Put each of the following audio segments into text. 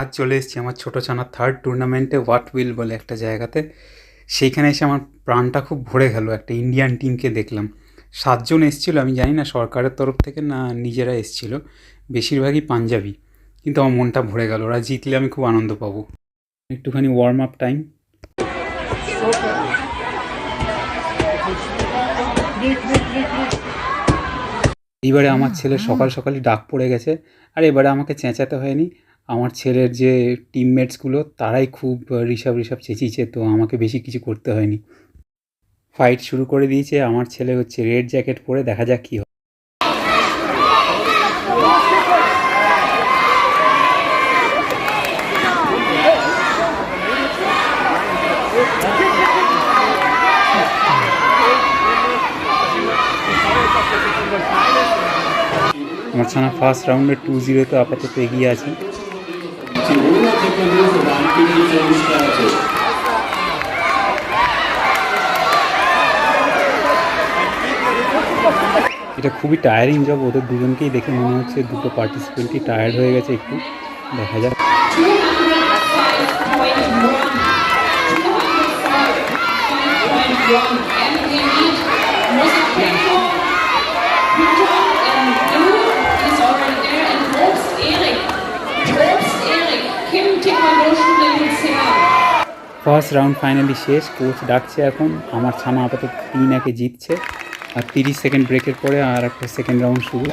আজ চলে এসেছি আমার ছোটো ছানার থার্ড টুর্নামেন্টে হোয়াট উইল বলে একটা জায়গাতে। সেইখানে এসে আমার প্রাণটা খুব ভরে গেল। একটা ইন্ডিয়ান টিমকে দেখলাম। 7 জন এসেছিলো, আমি জানি না সরকারের তরফ থেকে না নিজেরা এসেছিলো, বেশিরভাগই পাঞ্জাবি। কিন্তু আমার মনটা ভরে গেল, ওরা জিতলে আমি খুব আনন্দ পাবো। একটুখানি ওয়ার্ম আপ টাইম। এইবারে আমার ছেলের সকাল সকালই ডাক পড়ে গেছে, আর এবারে আমাকে চেঁচাতে হয়নি। আমার ছেলের যে টিমমেটসগুলো তারাই খুব ঋষভ চেঁচিয়েছে, তো আমাকে বেশি কিছু করতে হয়নি। ফাইট শুরু করে দিয়েছে। আমার ছেলে হচ্ছে রেড জ্যাকেট পরে, দেখা যাক কী হয়। আমার ছানা ফার্স্ট রাউন্ডে 2-0 আপাতত এগিয়ে আছে। এটা খুবই টায়ারিং জব। ওদের দুজনকেই দেখে মনে হচ্ছে দুটো পার্টিসিপেন্টই টায়ার্ড হয়ে গেছে একটু। দেখা যাক। ফার্স্ট রাউন্ড ফাইনালি শেষ। কোচ ডাকছে এখন। আমার ছানা আপাতত 3-1 জিতছে, আর 30 সেকেন্ড ব্রেকের পরে আর একটা সেকেন্ড রাউন্ড শুরু।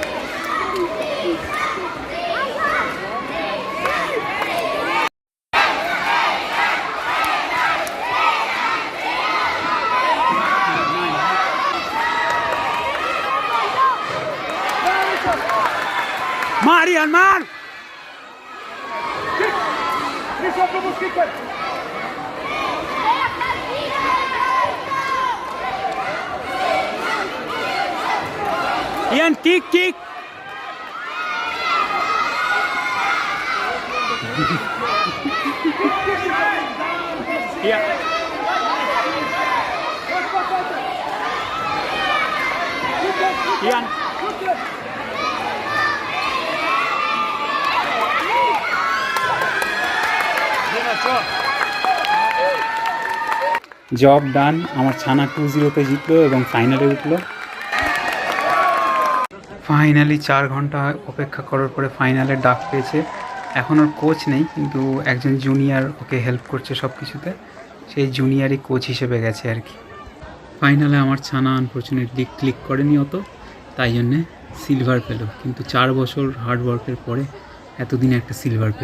Marian, man! Ian, kick! Yeah. Ian. Job ডান। আমার ছানা 2-0 জিতলো এবং ফাইনালে উঠলো। ফাইনালি 4 ঘন্টা অপেক্ষা করার পরে ফাইনালের ডাক পেয়েছে। এখন ওর কোচ নেই, কিন্তু একজন জুনিয়র ওকে হেল্প করছে সব কিছুতে। সেই জুনিয়রই কোচ হিসেবে গেছে আর কি। ফাইনালে আমার ছানা আনফর্চুনেটলি ক্লিক করেনি অত, তাই জন্যে সিলভার পেল। কিন্তু 4 বছর হার্ডওয়ার্কের পরে এতদিনে একটা সিলভার পেল।